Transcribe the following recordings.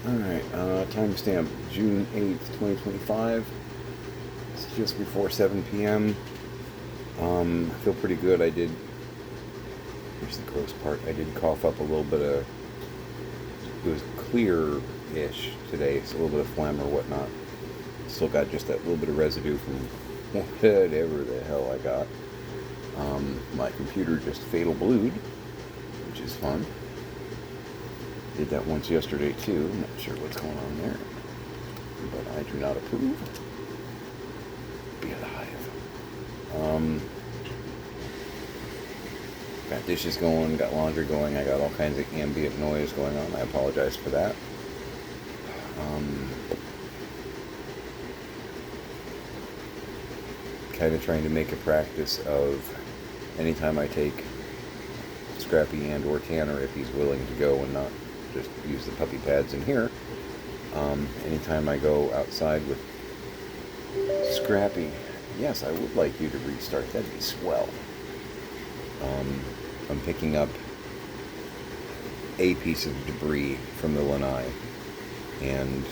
Alright, timestamp June 8th, 2025. It's just before 7 p.m. I feel pretty good. Here's the gross part. I did cough up a little bit of, it was clear-ish today, so a little bit of phlegm or whatnot. Still got just that little bit of residue from whatever the hell I got. My computer just fatal blued, which is fun. Did that once yesterday too. I'm not sure what's going on there, but I do not approve. Be alive. Got dishes going, got laundry going. I got all kinds of ambient noise going on. I apologize for that. Kind of trying to make a practice of anytime I take Scrappy and or Tanner, if he's willing to go and not just use the puppy pads in here. Anytime I go outside with Scrappy, yes, I would like you to restart. That'd be swell. I'm picking up a piece of debris from the lanai and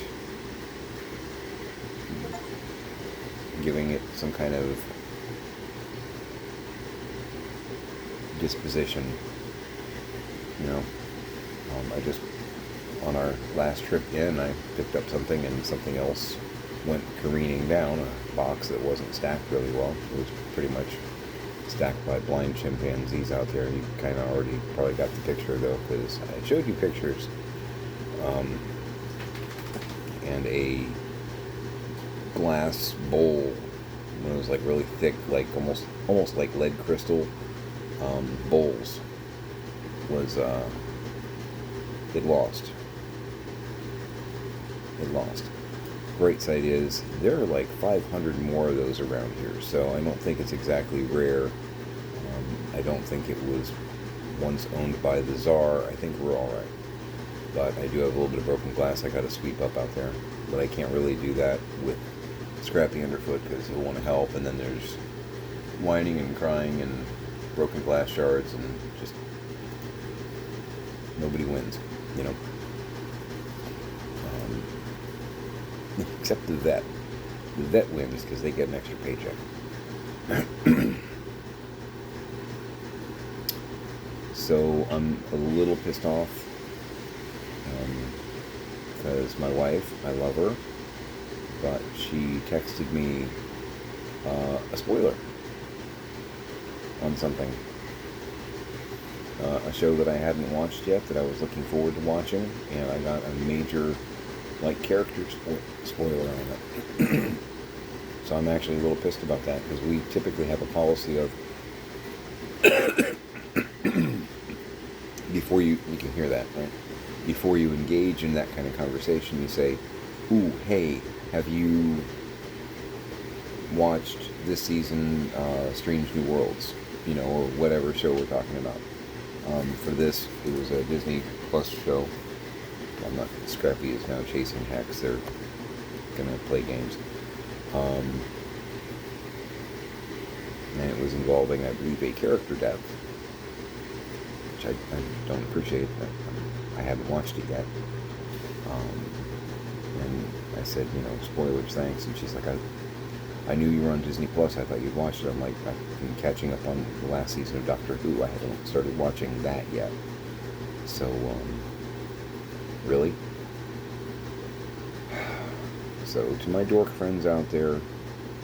giving it some kind of disposition. I just, on our last trip in, I picked up something and something else went careening down, a box that wasn't stacked really well. It was pretty much stacked by blind chimpanzees out there. You kind of already probably got the picture though, because I showed you pictures. And a glass bowl, one of those like really thick, like almost like lead crystal bowls, was it lost. Great sight is there are like 500 more of those around here, so I don't think it's exactly rare. I don't think it was once owned by the czar. I think we're all right, but I do have a little bit of broken glass I got to sweep up out there, but I can't really do that with Scrappy underfoot because he'll want to help, and then there's whining and crying and broken glass shards, and just nobody wins, you know. Except the vet. The vet wins because they get an extra paycheck. So I'm a little pissed off because my wife, I love her, but she texted me a spoiler on something. A show that I hadn't watched yet that I was looking forward to watching, and I got a major character spoiler on it. So I'm actually a little pissed about that because we typically have a policy of before you can hear that, right? Before you engage in that kind of conversation, you say, "Ooh, hey, have you watched this season Strange New Worlds?" Or whatever show we're talking about. For this, it was a Disney Plus show. I'm not. Scrappy is now chasing Hex. They're gonna play games. And it was involving, I believe, a character death, which I don't appreciate. I haven't watched it yet. And I said, spoilers, thanks. And she's like, I knew you were on Disney Plus. I thought you'd watched it. I'm like, I've been catching up on the last season of Doctor Who. I haven't started watching that yet. So, really? So, to my dork friends out there,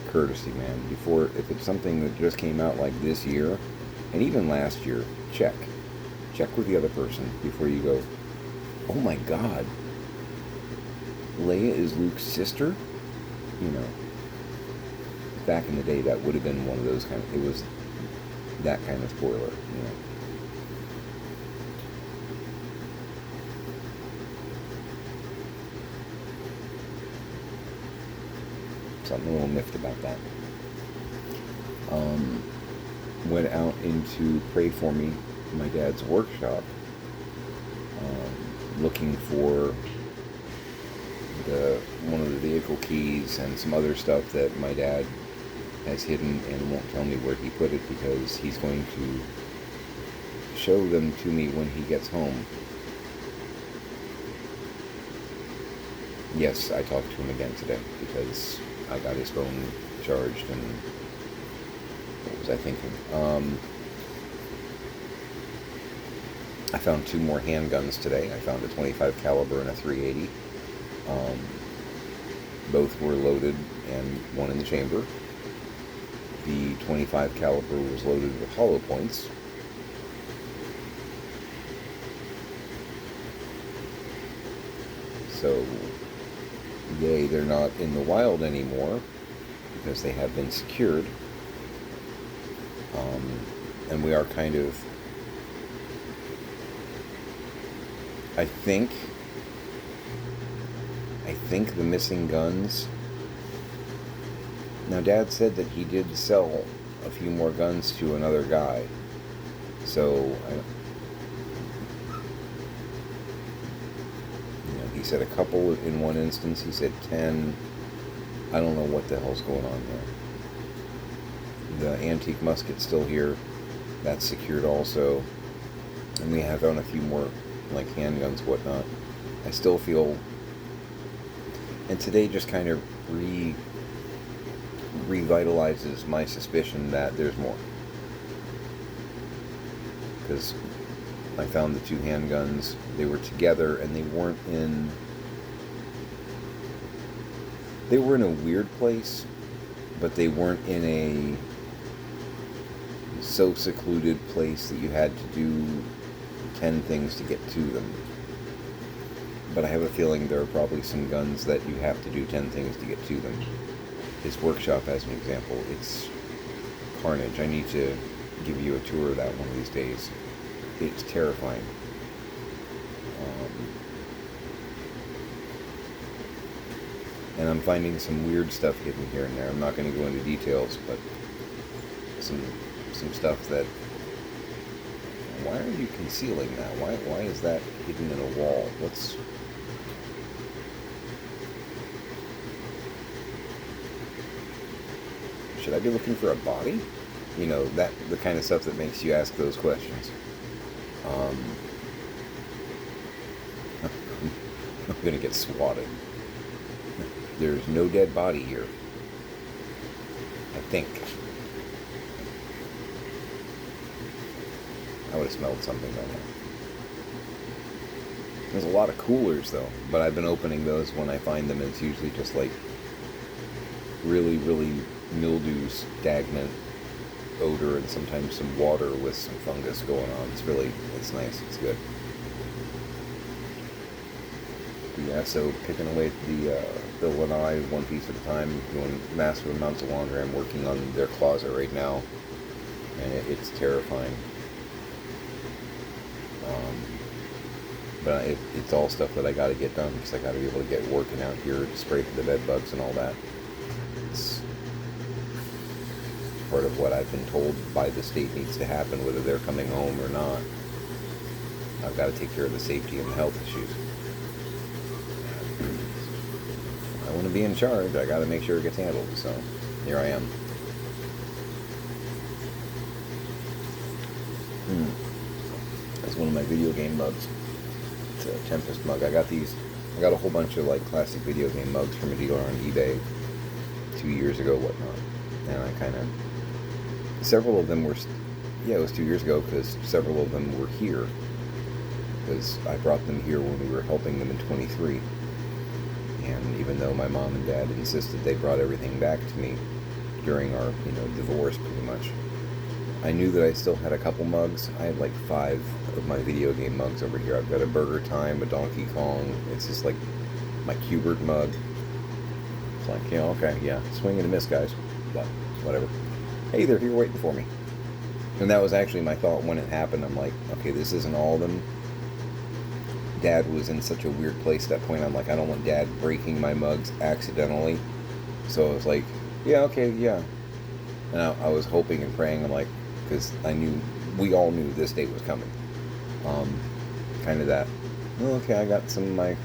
courtesy, man. If it's something that just came out like this year, and even last year, check with the other person before you go, oh my god, Leia is Luke's sister? Back in the day, that would have been one of those it was that kind of spoiler, So I'm a little miffed about that. Went out into Pray For Me, my dad's workshop, looking for one of the vehicle keys and some other stuff that my dad has hidden and won't tell me where he put it because he's going to show them to me when he gets home. Yes, I talked to him again today because I got his phone charged and what was I thinking? I found 2 more handguns today. I found a 25 caliber and a 380. Both were loaded and one in the chamber. The 25 caliber was loaded with hollow points. So, yay, they're not in the wild anymore because they have been secured. And we are kind of, I think the missing guns. Now, Dad said that he did sell a few more guns to another guy. So, he said a couple in one instance. He said 10. I don't know what the hell's going on there. The antique musket's still here. That's secured also. And we have found a few more, like handguns, whatnot. I still feel... And today just kind of revitalizes my suspicion that there's more. Because I found the 2 handguns. They were together and they weren't in... They were in a weird place, but they weren't in a so secluded place that you had to do 10 things to get to them. But I have a feeling there are probably some guns that you have to do 10 things to get to them. His workshop, as an example, it's carnage. I need to give you a tour of that one of these days. It's terrifying. And I'm finding some weird stuff hidden here and there. I'm not going to go into details, but some stuff that... Why are you concealing that? Why is that hidden in a wall? What's... Should I be looking for a body? You know, that the kind of stuff that makes you ask those questions. I'm going to get swatted. There's no dead body here. I think. I would have smelled something by now. There's a lot of coolers, though, but I've been opening those when I find them, and it's usually just like really, really mildew, stagnant odor, and sometimes some water with some fungus going on. It's nice, it's good. But yeah, so picking away at the lanai one piece at a time, doing massive amounts of laundry. I'm working on their closet right now, and it's terrifying. But it's all stuff that I got to get done because I got to be able to get working out here, spray the bed bugs and all that. It's part of what I've been told by the state needs to happen, whether they're coming home or not. I've got to take care of the safety and the health issues. I want to be in charge. I got to make sure it gets handled. So here I am. That's one of my video game mugs. It's a Tempest mug. I got a whole bunch of like classic video game mugs from a dealer on eBay 2 years ago, whatnot. And I kind of, several of them were, it was 2 years ago because several of them were here. Because I brought them here when we were helping them in 23. And even though my mom and dad insisted, they brought everything back to me during our, divorce pretty much. I knew that I still had a couple mugs. I had like 5 of my video game mugs over here. I've got a Burger Time, a Donkey Kong. It's just like my Q*bert mug. It's like, okay, yeah, swing and a miss, guys. But whatever. Hey, they're here waiting for me. And that was actually my thought when it happened. I'm like, okay, this isn't all of them. Dad was in such a weird place at that point. I'm like, I don't want Dad breaking my mugs accidentally. So I was like, yeah, okay, yeah. And I was hoping and praying. I'm like, because we all knew this date was coming. Kind of that, okay, I got some of my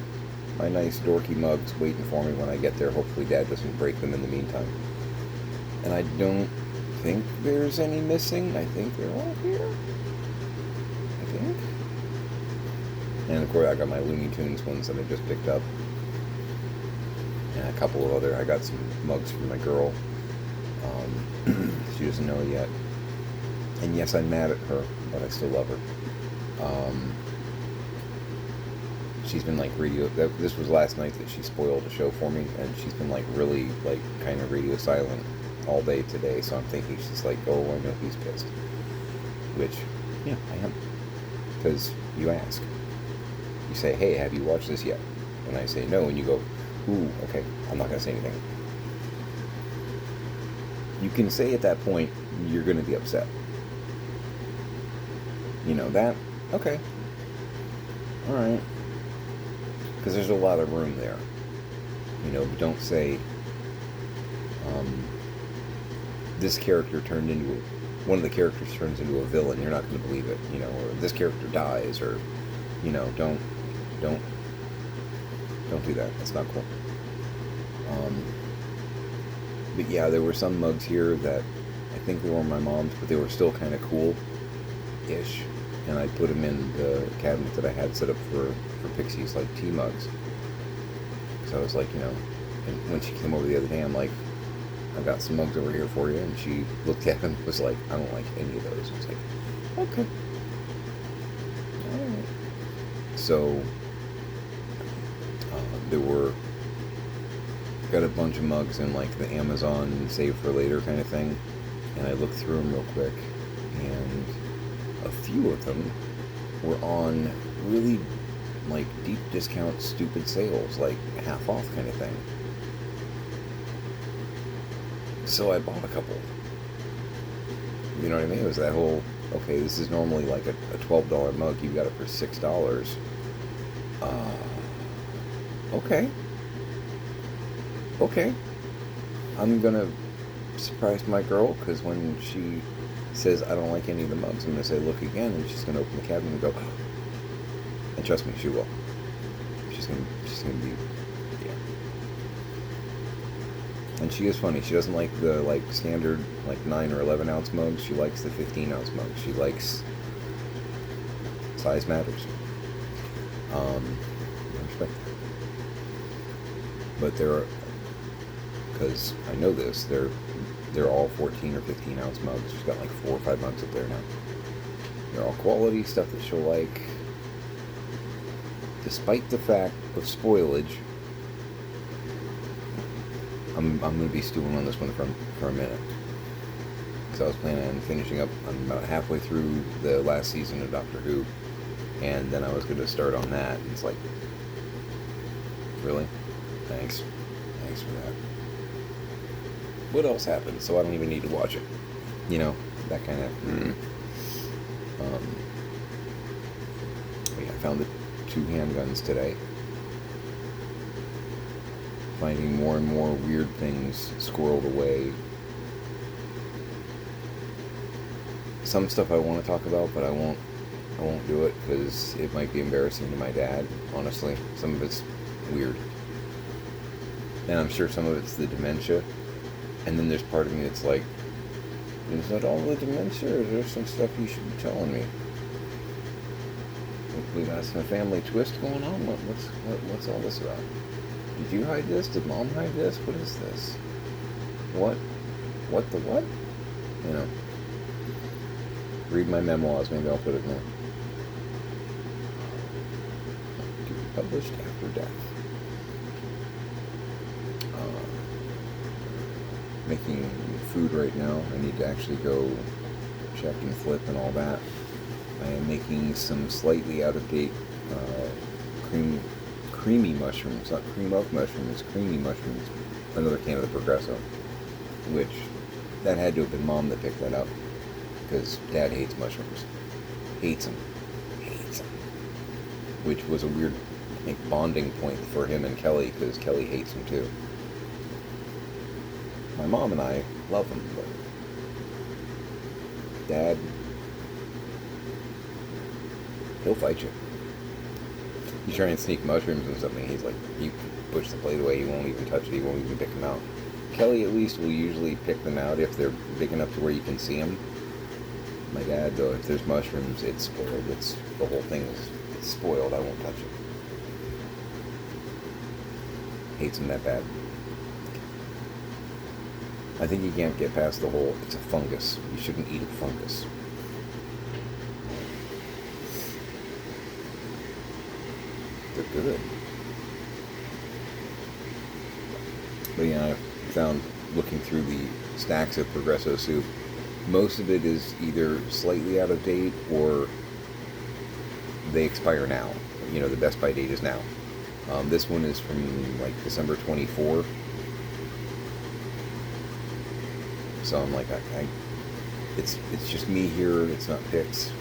nice dorky mugs waiting for me when I get there. Hopefully Dad doesn't break them in the meantime. And I don't think there's any missing. I think they're all here. I think. And of course I got my Looney Tunes ones that I just picked up. and a couple of other. I got some mugs from my girl. She doesn't know yet. And yes, I'm mad at her, but I still love her. She's been like radio. This was last night that she spoiled a show for me, and she's been like really like kind of radio silent all day today. So I'm thinking she's like, oh, I know he's pissed. Which, yeah, I am. Because you ask. You say, hey, have you watched this yet? And I say no, and you go, ooh, okay, I'm not gonna say anything. You can say at that point you're gonna be upset. You know that? Okay. All right. Because there's a lot of room there. You know, but don't say, this character turned into, one of the characters turns into a villain, you're not going to believe it, you know, or this character dies, or, you know, don't do that. That's not cool. But yeah, there were some mugs here that I think they were my mom's, but they were still kind of cool-ish. And I put them in the cabinet that I had set up for Pixies, like tea mugs. So I was like, you know, and when she came over the other day, I'm like, I got some mugs over here for you. And she looked at them and was like, I don't like any of those. I was like, okay. All right. So, there were, got a bunch of mugs in like the Amazon save for later kind of thing. And I looked through them real quick, and a few of them were on really like deep discount stupid sales, like half off kind of thing. So I bought a couple. You know what I mean? It was that whole, okay, this is normally like a $12 mug, you got it for $6. Okay. I'm gonna surprise my girl, because when she says I don't like any of the mugs, I'm gonna say look again, and she's gonna open the cabinet and go, and trust me, she will. She's gonna be, yeah. And she is funny. She doesn't like the like standard like 9 or 11 ounce mugs. She likes the 15 ounce mugs. She likes, size matters. I respect that. But there are, because I know this, they're all 14 or 15 ounce mugs. She's got like 4 or 5 mugs up there now. They're all quality stuff that she'll like. Despite the fact of spoilage, I'm going to be stewing on this one for a minute. Because I was planning on finishing up, I'm about halfway through the last season of Doctor Who, and then I was going to start on that, and it's like, really? Thanks for that. What else happened? So I don't even need to watch it. You know, that kind of. I found the 2 handguns today. Finding more and more weird things squirreled away. Some stuff I want to talk about, but I won't do it because it might be embarrassing to my dad. Honestly, some of it's weird, and I'm sure some of it's the dementia. And then there's part of me that's like, is that all the dementia, or is there some stuff you should be telling me? We got some family twist going on? What's all this about? Did you hide this? Did Mom hide this? What is this? What the what? You know. Read my memoirs, maybe I'll put it in there. To be published after death. Making food right now. I need to actually go check and flip and all that. I am making some slightly out of date creamy mushrooms, not cream of mushrooms, creamy mushrooms. Another can of the Progresso, which that had to have been Mom that picked that up, because Dad hates mushrooms, hates them, which was a weird bonding point for him and Kelly, because Kelly hates them too. My mom and I love them, but Dad, he'll fight you. You try and sneak mushrooms and something, he's like, you push the plate away, he won't even touch it, he won't even pick them out. Kelly at least will usually pick them out if they're big enough to where you can see them. My dad, though, if there's mushrooms, it's spoiled. The whole thing it's spoiled, I won't touch it. Hates them that bad. I think you can't get past the whole, it's a fungus. You shouldn't eat a fungus. They're good. But yeah, I found, looking through the stacks of Progresso soup, most of it is either slightly out of date or they expire now. You know, the best by date is now. This one is from like December 24. So I'm like, it's just me here. It's not Pix.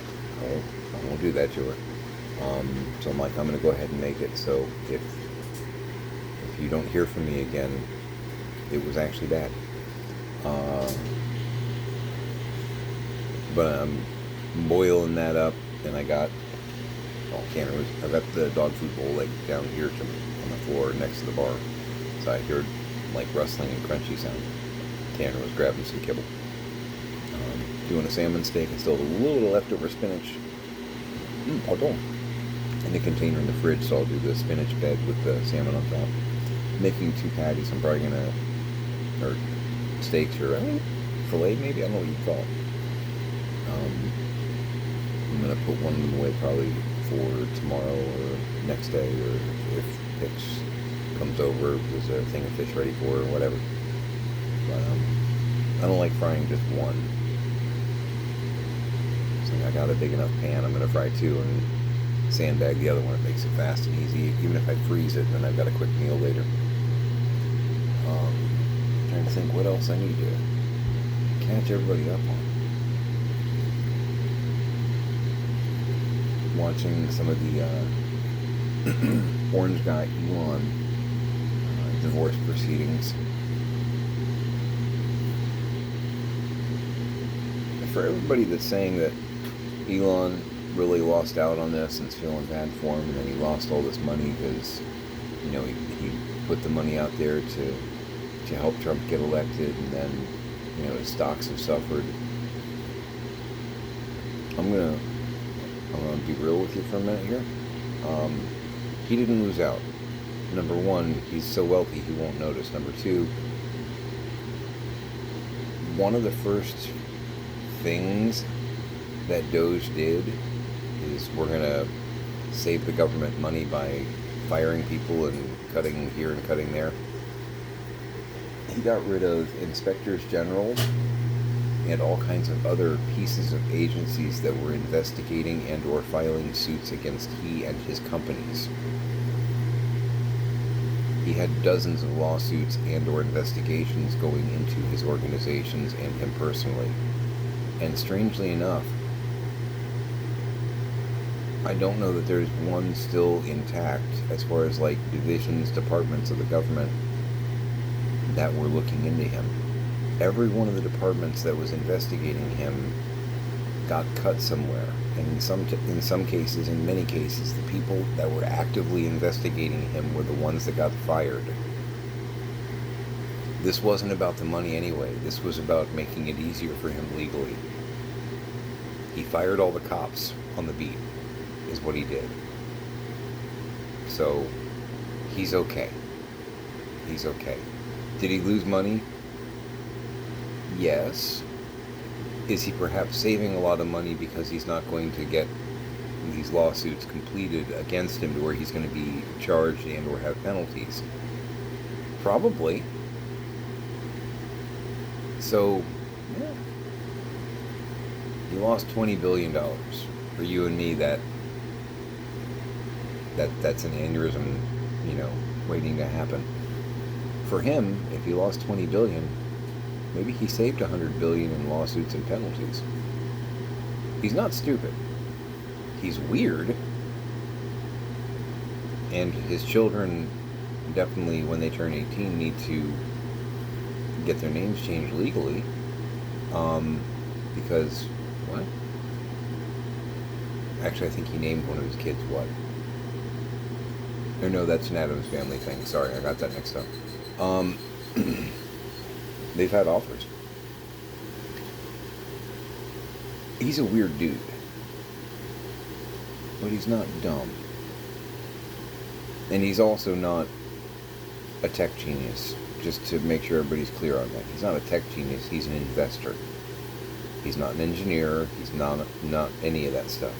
I won't do that to her. So I'm like, I'm gonna go ahead and make it. So if you don't hear from me again, it was actually bad. But I'm boiling that up, and I got I got the dog food bowl like down here on the floor next to the bar. So I heard like rustling and crunchy sound. Tanner was grabbing some kibble. Doing a salmon steak and still a little leftover spinach. Pardon. In the container in the fridge, so I'll do the spinach bed with the salmon on top. Making 2 patties. I'm probably gonna, or steaks, or filet maybe. I don't know what you'd call it. I'm gonna put one of them away probably for tomorrow or next day, or if Pix comes over, there's a thing of fish ready for her or whatever. But I don't like frying just one. So I got a big enough pan. I'm gonna fry 2 and sandbag the other one. It makes it fast and easy. Even if I freeze it, then I've got a quick meal later. Trying to think what else I need to catch everybody up on. Watching some of the orange guy Elon divorce proceedings. For everybody that's saying that Elon really lost out on this and is feeling bad for him, and then he lost all this money because, you know, he put the money out there to help Trump get elected, and then, you know, his stocks have suffered. I'm gonna be real with you for a minute here. He didn't lose out. Number one, he's so wealthy he won't notice. Number two, one of the first things that Doge did is we're gonna save the government money by firing people and cutting here and cutting there. He got rid of inspectors general and all kinds of other pieces of agencies that were investigating and or filing suits against he and his companies. He had dozens of lawsuits and or investigations going into his organizations and him personally. And strangely enough, I don't know that there's one still intact as far as like divisions, departments of the government that were looking into him. Every one of the departments that was investigating him got cut somewhere. And in some cases, in many cases, the people that were actively investigating him were the ones that got fired. This wasn't about the money anyway. This was about making it easier for him legally. He fired all the cops on the beat, is what he did. So, he's okay. He's okay. Did he lose money? Yes. Is he perhaps saving a lot of money because he's not going to get these lawsuits completed against him to where he's going to be charged and or have penalties? Probably. So, yeah. He lost $20 billion. For you and me, that's an aneurysm, you know, waiting to happen. For him, if he lost $20 billion, maybe he saved $100 billion in lawsuits and penalties. He's not stupid. He's weird. And his children definitely, when they turn 18, need to get their names changed legally. Because, what? Actually, I think he named one of his kids what? Or no, that's an Addams Family thing. Sorry, I got that mixed up. They've had offers. He's a weird dude. But he's not dumb. And he's also not a tech genius. Just to make sure everybody's clear on that. He's not a tech genius, he's an investor. He's not an engineer, he's not any of that stuff.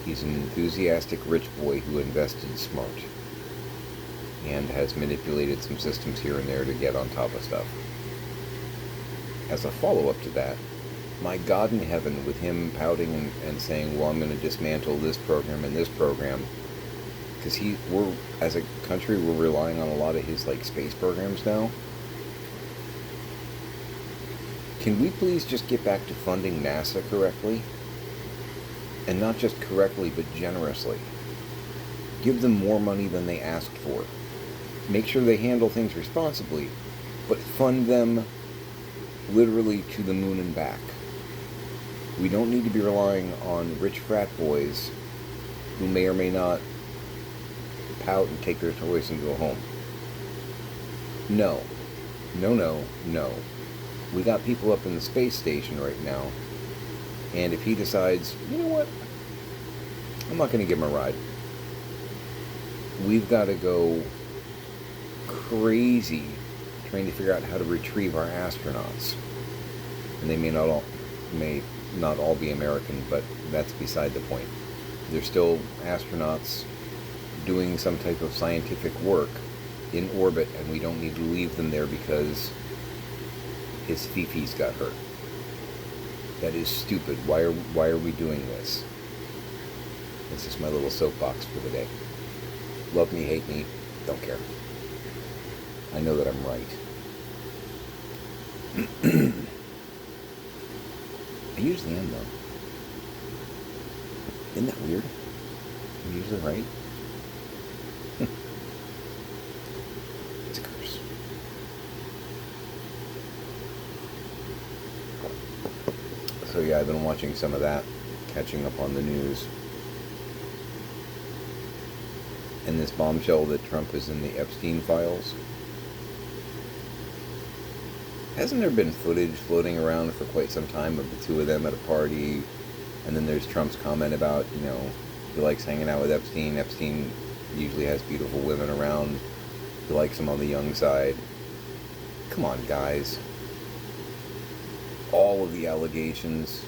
He's an enthusiastic rich boy who invested smart and has manipulated some systems here and there to get on top of stuff. As a follow-up to that, my God in heaven, with him pouting and saying, well, I'm going to dismantle this program and this program, because we're, as a country, we're relying on a lot of his, like, space programs now. Can we please just get back to funding NASA correctly? And not just correctly, but generously. Give them more money than they asked for. Make sure they handle things responsibly, but fund them literally to the moon and back. We don't need to be relying on rich frat boys who may or may not pout and take their toys and go home. No. No, no, no. We got people up in the space station right now, and if he decides, you know what, I'm not going to give him a ride, we've got to go crazy trying to figure out how to retrieve our astronauts. And they may not all be American, but that's beside the point. They're still astronauts doing some type of scientific work in orbit, and we don't need to leave them there because his fifis got hurt. That is stupid. Why are we doing this? This is my little soapbox for the day. Love me, hate me, don't care. I know that I'm right. I usually am, though. Isn't that weird? I'm usually right. It's a curse. So yeah, I've been watching some of that, catching up on the news. And this bombshell that Trump is in the Epstein files. Hasn't there been footage floating around for quite some time of the two of them at a party? And then there's Trump's comment about, he likes hanging out with Epstein. Epstein usually has beautiful women around. He likes them on the young side. Come on, guys. All of the allegations,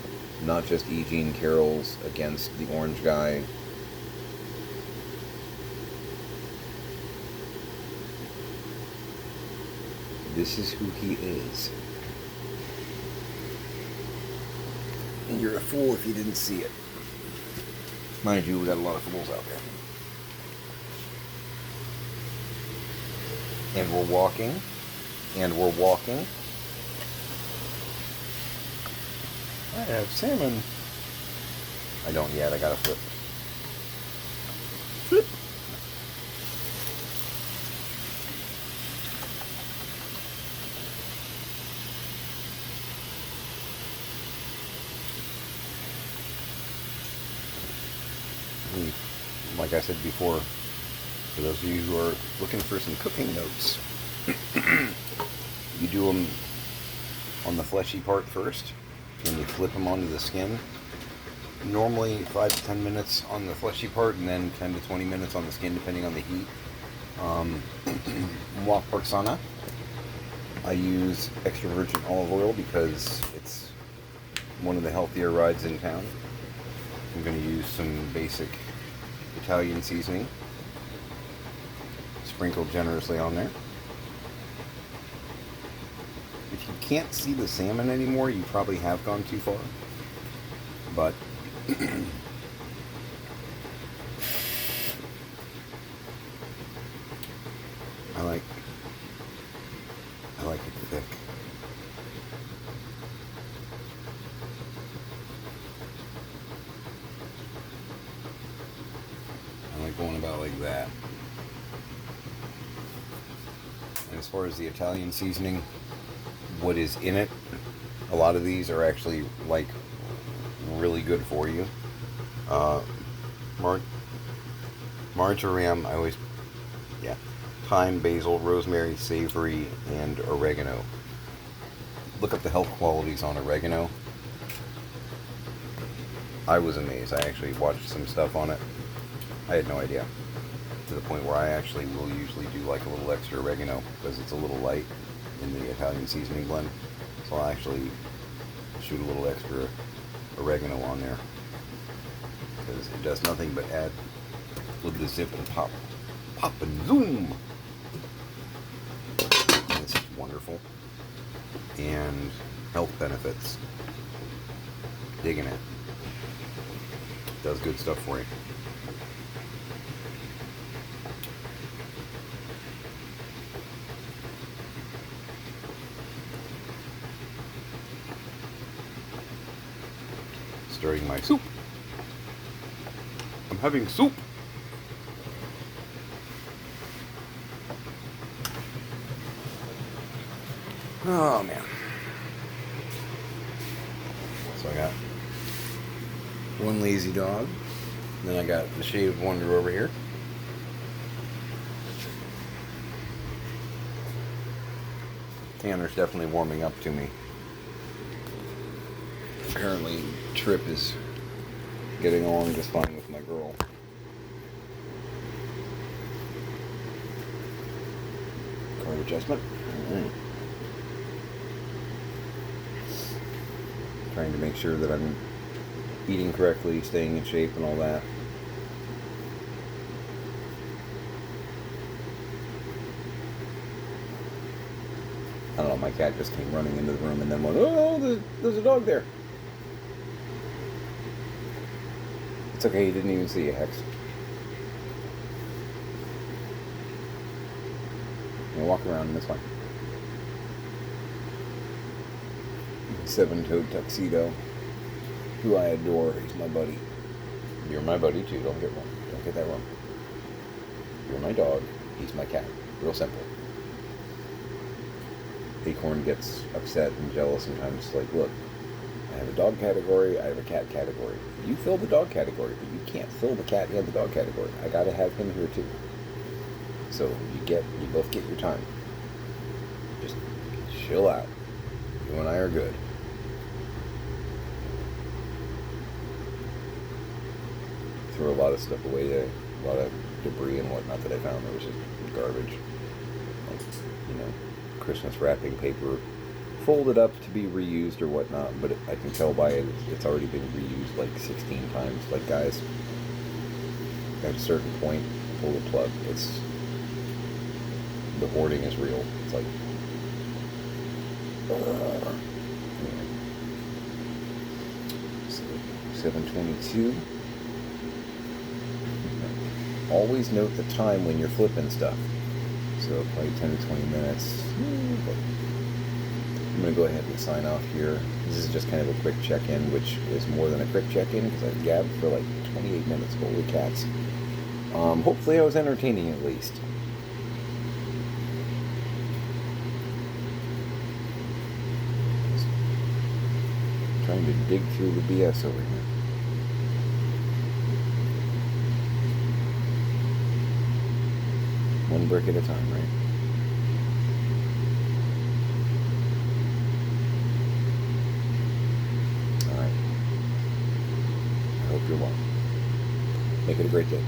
not just E. Jean Carroll's against the orange guy. This is who he is. And you're a fool if you didn't see it. Mind you, we got a lot of fools out there. And we're walking. And we're walking. I have salmon. I don't yet. I gotta flip. Flip. Like I said before, for those of you who are looking for some cooking notes, you do them on the fleshy part first, and you flip them onto the skin. Normally 5 to 10 minutes on the fleshy part, and then 10 to 20 minutes on the skin, depending on the heat. Wok Parksana. I use extra virgin olive oil because it's one of the healthier rides in town. I'm going to use some basic Italian seasoning, sprinkled generously on there. If you can't see the salmon anymore, you probably have gone too far. But I like it thick. Going about like that. And as far as the Italian seasoning, what is in it, a lot of these are actually like really good for you. Marjoram, thyme, basil, rosemary, savory, and oregano. Look up the health qualities on oregano. I was amazed. I actually watched some stuff on it. I had no idea. to the point where I actually will usually do like a little extra oregano because it's a little light in the Italian seasoning blend. So I'll actually shoot a little extra oregano on there because it does nothing but add a little bit of zip and pop. Pop and zoom! And it's wonderful. And health benefits. Digging it. Does good stuff for you. Stirring my soup. I'm having soup. Oh man. So I got one lazy dog. Then I got the shaved wonder over here. Tanner's definitely warming up to me. Apparently Trip is getting along just fine with my girl. Card adjustment. Alright. Trying to make sure that I'm eating correctly, staying in shape and all that. I don't know, my cat just came running into the room and then went, oh, there's a dog there. It's okay, he didn't even see you, Hex. You walk around and it's fine. Seven-toed tuxedo, who I adore. He's my buddy. You're my buddy too, don't get wrong. Don't get that wrong. You're my dog, he's my cat. Real simple. Acorn gets upset and jealous sometimes. Like, look, I have a dog category, I have a cat category. You fill the dog category, but you can't fill the cat and the dog category. I gotta have him here too. So you both get your time. Just chill out. You and I are good. Threw a lot of stuff away today. A lot of debris and whatnot that I found that was just garbage. Like, Christmas wrapping paper folded up to be reused or whatnot, but I can tell by it it's already been reused like 16 times. Like, guys, at a certain point, pull the plug. The hoarding is real. It's like, anyway. So, 7:22. Always note the time when you're flipping stuff. So probably 10 to 20 minutes. But I'm going to go ahead and sign off here. This is just kind of a quick check-in, which is more than a quick check-in because I gabbed for like 28 minutes. Holy cats. Hopefully I was entertaining at least. Trying to dig through the BS over here. One brick at a time, right? Alright. I hope you're well. Make it a great day.